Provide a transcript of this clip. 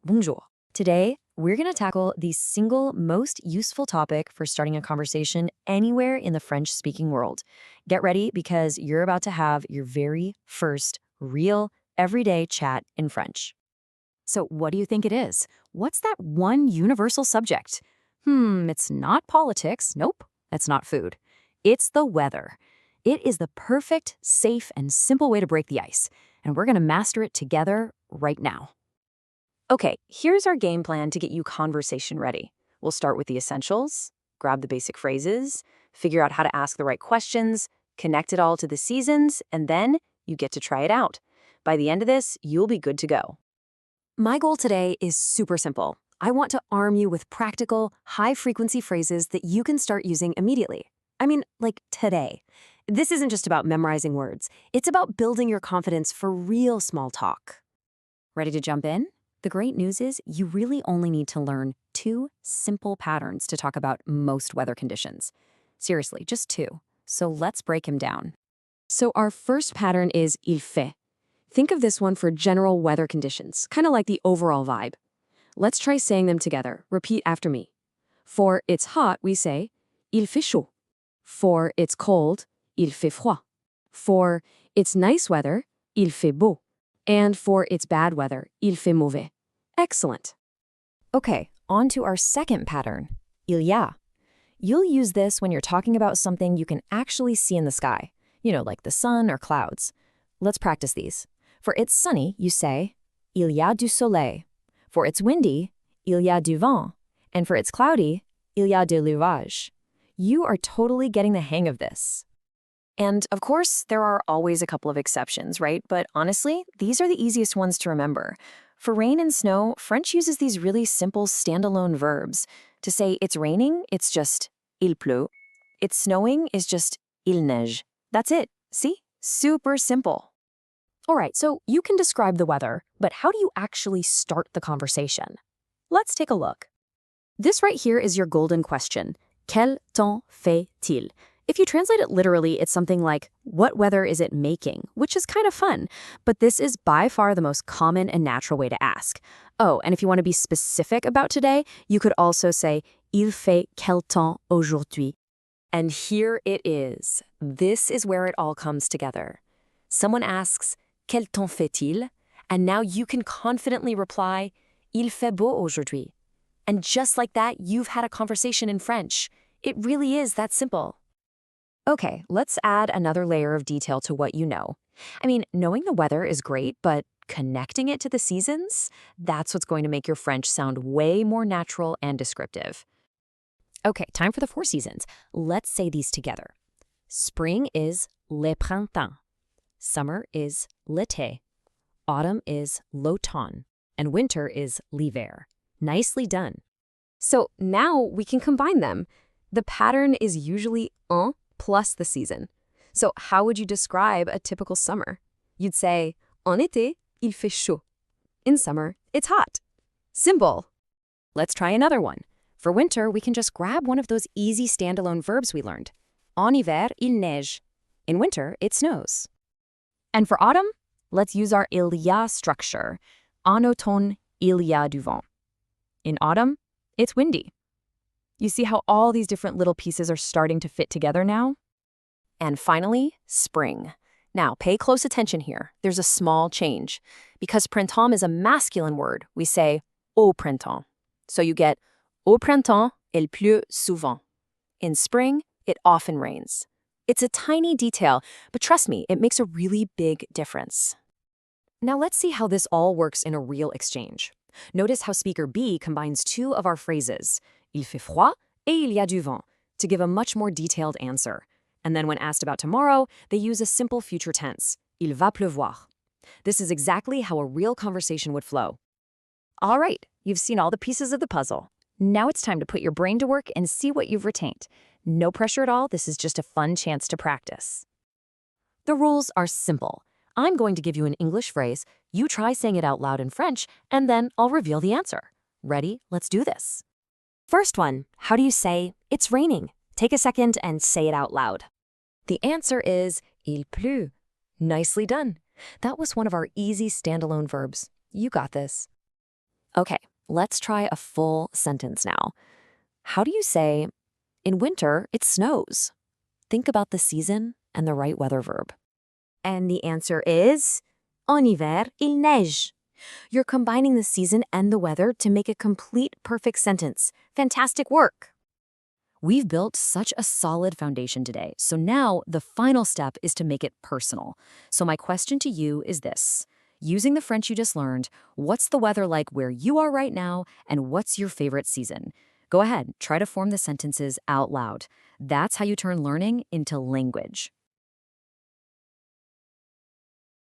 Bonjour. Today, we're going to tackle the single most useful topic for starting a conversation anywhere in the French-speaking world. Get ready because you're about to have your very first real, everyday chat in French. So what do you think it is? What's that one universal subject? It's not politics. Nope, that's not food. It's the weather. It is the perfect, safe, and simple way to break the ice, and we're going to master it together right now. Okay, here's our game plan to get you conversation ready. We'll start with the essentials, grab the basic phrases, figure out how to ask the right questions, connect it all to the seasons, and then you get to try it out. By the end of this, you'll be good to go. My goal today is super simple. I want to arm you with practical, high-frequency phrases that you can start using immediately. I mean, like today. This isn't just about memorizing words. It's about building your confidence for real small talk. Ready to jump in? The great news is you really only need to learn 2 simple patterns to talk about most weather conditions. Seriously, just 2. So let's break them down. So our first pattern is il fait. Think of this one for general weather conditions, kind of like the overall vibe. Let's try saying them together. Repeat after me. For it's hot, we say il fait chaud. For it's cold, il fait froid. For it's nice weather, il fait beau. And for its bad weather, il fait mauvais. Excellent. Okay, on to our second pattern, il y a. You'll use this when you're talking about something you can actually see in the sky, like the sun or clouds. Let's practice these. For it's sunny, you say, il y a du soleil. For it's windy, il y a du vent. And for it's cloudy, il y a de l'orage. You are totally getting the hang of this. And of course, there are always a couple of exceptions, right? But honestly, these are the easiest ones to remember. For rain and snow, French uses these really simple standalone verbs. To say it's raining, it's just il pleut. It's snowing is just il neige. That's it. See? Super simple. All right, so you can describe the weather, but how do you actually start the conversation? Let's take a look. This right here is your golden question. Quel temps fait-il? If you translate it literally, it's something like, what weather is it making? Which is kind of fun, but this is by far the most common and natural way to ask. Oh, and if you want to be specific about today, you could also say, il fait quel temps aujourd'hui? And here it is. This is where it all comes together. Someone asks, quel temps fait-il? And now you can confidently reply, il fait beau aujourd'hui. And just like that, you've had a conversation in French. It really is that simple. Okay, let's add another layer of detail to what you know. I mean, knowing the weather is great, but connecting it to the seasons, that's what's going to make your French sound way more natural and descriptive. Okay, time for the 4 seasons. Let's say these together. Spring is le printemps. Summer is l'été. Autumn is l'automne. And winter is l'hiver. Nicely done. So now we can combine them. The pattern is usually un plus the season. So how would you describe a typical summer? You'd say, en été, il fait chaud. In summer, it's hot. Simple. Let's try another one. For winter, we can just grab one of those easy standalone verbs we learned. En hiver, il neige. In winter, it snows. And for autumn, let's use our il y a structure. En automne, il y a du vent. In autumn, it's windy. You see how all these different little pieces are starting to fit together now? And finally, spring. Now, pay close attention here. There's a small change. Because printemps is a masculine word, we say au printemps. So you get au printemps, il pleut souvent. In spring, it often rains. It's a tiny detail, but trust me, it makes a really big difference. Now let's see how this all works in a real exchange. Notice how speaker B combines 2 of our phrases, il fait froid et il y a du vent, to give a much more detailed answer. And then when asked about tomorrow, they use a simple future tense, il va pleuvoir. This is exactly how a real conversation would flow. All right, you've seen all the pieces of the puzzle. Now it's time to put your brain to work and see what you've retained. No pressure at all, this is just a fun chance to practice. The rules are simple. I'm going to give you an English phrase, you try saying it out loud in French, and then I'll reveal the answer. Ready? Let's do this. First one, how do you say, it's raining? Take a second and say it out loud. The answer is, il pleut. Nicely done. That was one of our easy standalone verbs. You got this. Okay, let's try a full sentence now. How do you say, in winter, it snows? Think about the season and the right weather verb. And the answer is en hiver, il neige. You're combining the season and the weather to make a complete, perfect sentence. Fantastic work. We've built such a solid foundation today, so now the final step is to make it personal. So my question to you is this. Using the French you just learned, what's the weather like where you are right now, and what's your favorite season? Go ahead, try to form the sentences out loud. That's how you turn learning into language.